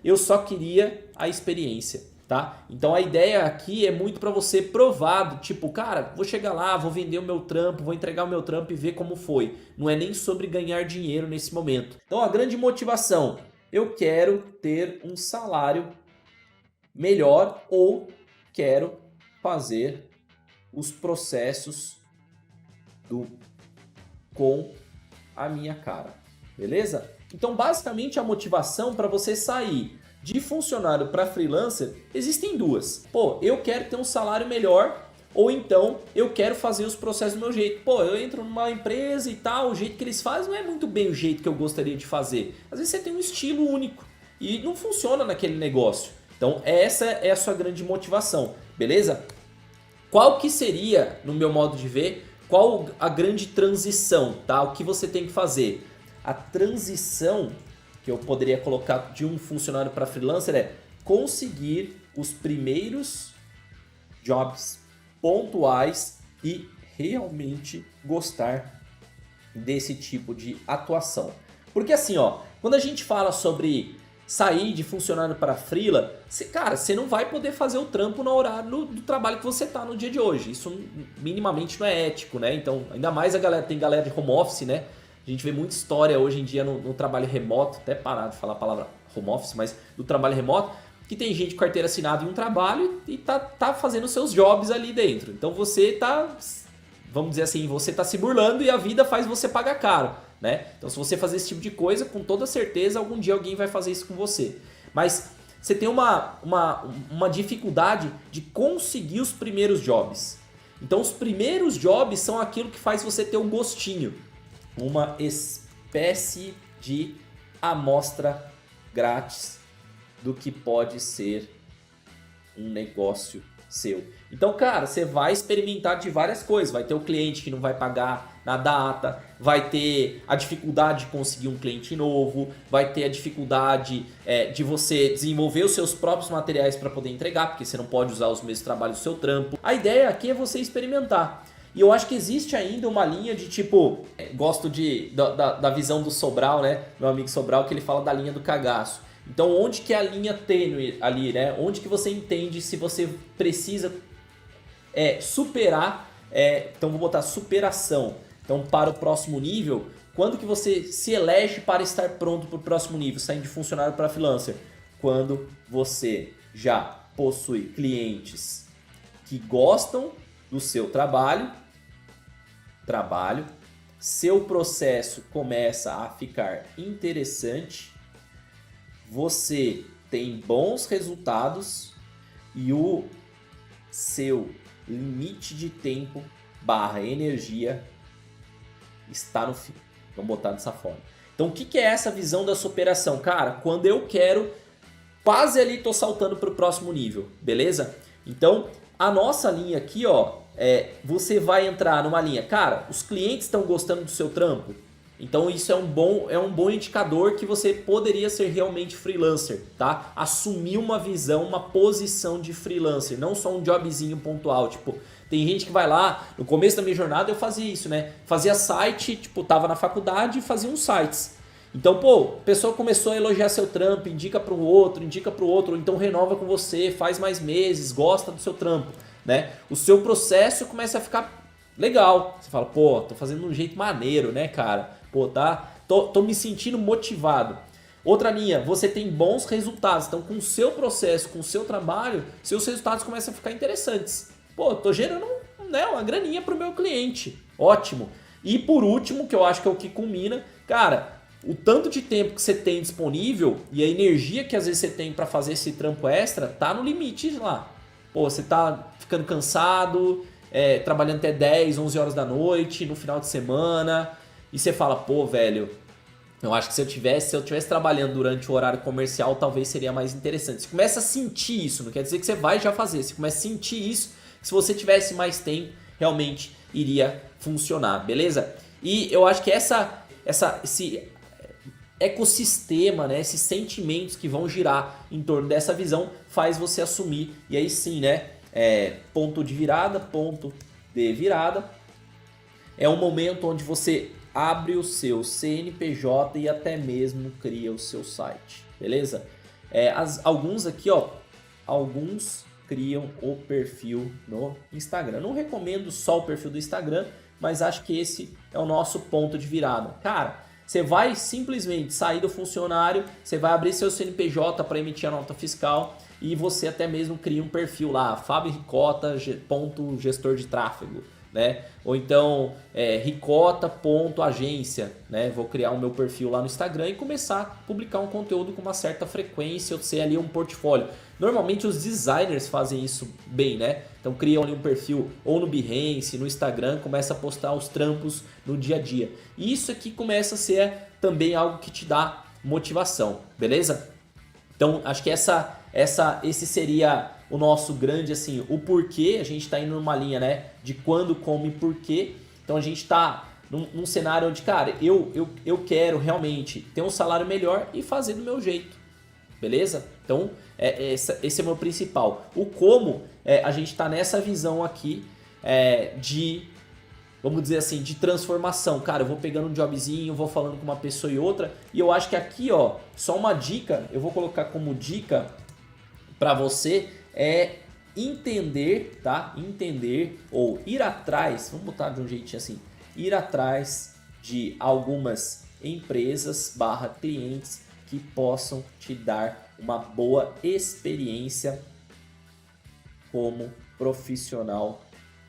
eu só queria a experiência, tá? Então a ideia aqui é muito para você provado, tipo, cara, vou chegar lá, vou vender o meu trampo, vou entregar o meu trampo e ver como foi. Não é nem sobre ganhar dinheiro nesse momento. Então a grande motivação, eu quero ter um salário melhor ou quero fazer os processos com a minha cara, beleza? Então basicamente a motivação para você sair de funcionário para freelancer existem duas. Pô, eu quero ter um salário melhor ou então eu quero fazer os processos do meu jeito. Pô, eu entro numa empresa e tal, o jeito que eles fazem não é muito bem o jeito que eu gostaria de fazer. Às vezes você tem um estilo único e não funciona naquele negócio. Então essa é a sua grande motivação, beleza? Qual que seria, no meu modo de ver, qual a grande transição, tá? O que você tem que fazer? A transição que eu poderia colocar de um funcionário para freelancer é conseguir os primeiros jobs pontuais e realmente gostar desse tipo de atuação. Porque assim, ó, quando a gente fala sobre sair de funcionário para freela, você não vai poder fazer o trampo no horário do trabalho que você tá no dia de hoje. Isso minimamente não é ético, né? Então, ainda mais tem galera de home office, né? A gente vê muita história hoje em dia no trabalho remoto, até parar de falar a palavra home office, mas do trabalho remoto, que tem gente com carteira assinada em um trabalho e tá fazendo seus jobs ali dentro. Então você tá, vamos dizer assim, você tá se burlando e a vida faz você pagar caro, né? Então se você fazer esse tipo de coisa, com toda certeza algum dia alguém vai fazer isso com você. Mas você tem uma dificuldade de conseguir os primeiros jobs. Então os primeiros jobs são aquilo que faz você ter um gostinho. Uma espécie de amostra grátis do que pode ser um negócio seu. Então, cara, você vai experimentar de várias coisas. Vai ter o cliente que não vai pagar na data, vai ter a dificuldade de conseguir um cliente novo, vai ter a dificuldade de você desenvolver os seus próprios materiais para poder entregar, porque você não pode usar os mesmos trabalhos do seu trampo. A ideia aqui é você experimentar. E eu acho que existe ainda uma linha de tipo, gosto da visão do Sobral, né? Meu amigo Sobral, que ele fala da linha do cagaço. Então onde que é a linha tênue ali, né? Onde que você entende se você precisa superar, então vou botar superação. Então para o próximo nível, quando que você se elege para estar pronto para o próximo nível, saindo de funcionário para freelancer? Quando você já possui clientes que gostam do seu trabalho, seu processo começa a ficar interessante, você tem bons resultados e o seu limite de tempo / energia está no fim. Vamos botar dessa forma. Então o que é essa visão da superação? Cara, quando eu quero, quase ali tô saltando para o próximo nível, beleza? Então a nossa linha aqui, ó, você vai entrar numa linha, cara, os clientes estão gostando do seu trampo, então isso é um bom indicador que você poderia ser realmente freelancer, tá? Assumir uma visão, uma posição de freelancer, não só um jobzinho pontual, tipo, tem gente que vai lá, no começo da minha jornada eu fazia isso, né? Fazia site, tipo, tava na faculdade e fazia uns sites. Então, pô, a pessoa começou a elogiar seu trampo, indica para o outro, ou então renova com você, faz mais meses, gosta do seu trampo, né? O seu processo começa a ficar legal. Você fala, pô, tô fazendo de um jeito maneiro, né, cara? Pô, tô me sentindo motivado. Outra linha, você tem bons resultados. Então, com o seu processo, com o seu trabalho, seus resultados começam a ficar interessantes. Pô, tô gerando, né, uma graninha pro meu cliente. Ótimo. E por último, que eu acho que é o que culmina, cara, o tanto de tempo que você tem disponível e a energia que às vezes você tem para fazer esse trampo extra tá no limite lá. Pô, você tá ficando cansado, trabalhando até 10, 11 horas da noite, no final de semana, e você fala, pô, velho, eu acho que se eu tivesse trabalhando durante o horário comercial, talvez seria mais interessante. Você começa a sentir isso, não quer dizer que você vai já fazer, você começa a sentir isso, que se você tivesse mais tempo, realmente iria funcionar, beleza? E eu acho que esse ecossistema, né, esses sentimentos que vão girar em torno dessa visão faz você assumir, e aí sim, né, ponto de virada, ponto de virada, é um momento onde você abre o seu CNPJ e até mesmo cria o seu site, beleza? alguns aqui, ó, alguns criam o perfil no Instagram. Não recomendo só o perfil do Instagram, mas acho que esse é o nosso ponto de virada. Cara, você vai simplesmente sair do funcionário, você vai abrir seu CNPJ para emitir a nota fiscal e você até mesmo cria um perfil lá, Fábio Ricota, gestor de tráfego, né? Ou então ricota.agência, né? Vou criar o meu perfil lá no Instagram e começar a publicar um conteúdo com uma certa frequência, ou ser ali um portfólio. Normalmente os designers fazem isso bem, né? Então criam ali um perfil ou no Behance, no Instagram, começa a postar os trampos no dia a dia. E isso aqui começa a ser também algo que te dá motivação, beleza? Então acho que esse seria o nosso grande, assim, o porquê. A gente está indo numa linha, né, de quando, como e porquê. Então a gente está num cenário onde, cara, eu quero realmente ter um salário melhor e fazer do meu jeito, beleza? Então esse é o meu principal. O como, a gente está nessa visão aqui de, vamos dizer assim, de transformação. Cara, eu vou pegando um jobzinho, vou falando com uma pessoa e outra, e eu acho que aqui, ó, só uma dica, eu vou colocar como dica para você entender, tá? Entender ou ir atrás, vamos botar de um jeitinho assim, ir atrás de algumas empresas / clientes que possam te dar uma boa experiência como profissional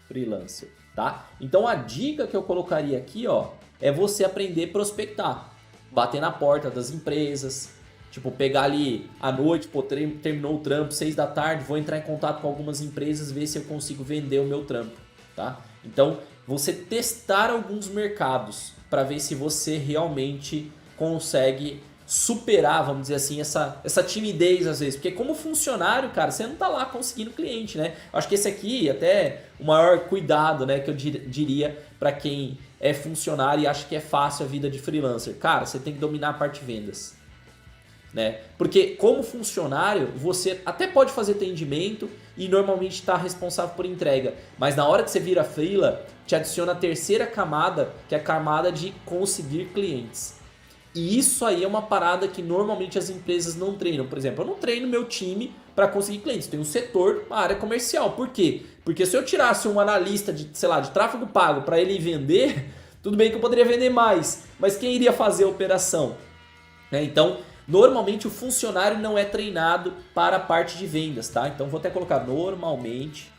freelancer, tá? Então a dica que eu colocaria aqui, ó, é você aprender a prospectar, bater na porta das empresas. Tipo, pegar ali à noite, pô, terminou o trampo, 6 da tarde, vou entrar em contato com algumas empresas, ver se eu consigo vender o meu trampo, tá? Então, você testar alguns mercados para ver se você realmente consegue superar, vamos dizer assim, essa timidez às vezes. Porque como funcionário, cara, você não tá lá conseguindo cliente, né? Eu acho que esse aqui até o maior cuidado, né, que eu diria para quem é funcionário e acha que é fácil a vida de freelancer. Cara, você tem que dominar a parte de vendas. Né? Porque como funcionário você até pode fazer atendimento e normalmente está responsável por entrega, mas na hora que você vira freela, te adiciona a terceira camada, que é a camada de conseguir clientes. E isso aí é uma parada que normalmente as empresas não treinam. Por exemplo, eu não treino meu time para conseguir clientes, tem um setor, uma área comercial. Por quê? Porque se eu tirasse um analista de, sei lá, de tráfego pago para ele vender, tudo bem que eu poderia vender mais, mas quem iria fazer a operação? Então normalmente o funcionário não é treinado para a parte de vendas, tá? Então vou até colocar normalmente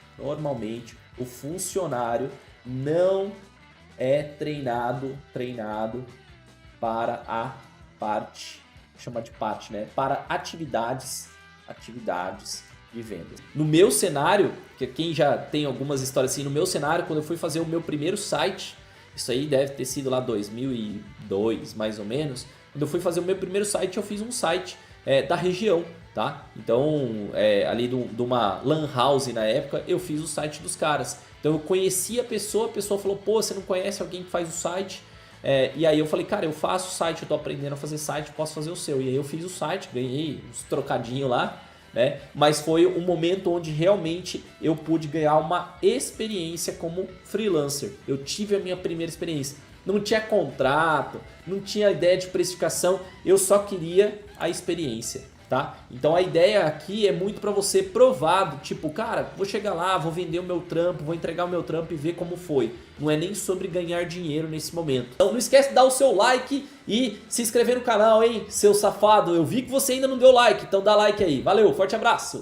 o funcionário não é treinado para a parte, chama de parte, né? Para atividades de vendas. No meu cenário, que quem já tem algumas histórias assim, no meu cenário, quando eu fui fazer o meu primeiro site, isso aí deve ter sido lá 2002, mais ou menos. Quando eu fui fazer o meu primeiro site, eu fiz um site da região, tá? Então, ali de uma lan house na época, eu fiz o site dos caras. Então eu conheci a pessoa falou, pô, você não conhece alguém que faz o site? E aí eu falei, cara, eu faço o site, eu tô aprendendo a fazer site, posso fazer o seu. E aí eu fiz o site, ganhei uns trocadinhos lá, né? Mas foi um momento onde realmente eu pude ganhar uma experiência como freelancer. Eu tive a minha primeira experiência. Não tinha contrato, não tinha ideia de precificação, eu só queria a experiência, tá? Então a ideia aqui é muito para você provado, tipo, cara, vou chegar lá, vou vender o meu trampo, vou entregar o meu trampo e ver como foi. Não é nem sobre ganhar dinheiro nesse momento. Então não esquece de dar o seu like e se inscrever no canal, hein, seu safado. Eu vi que você ainda não deu like, então dá like aí. Valeu, forte abraço!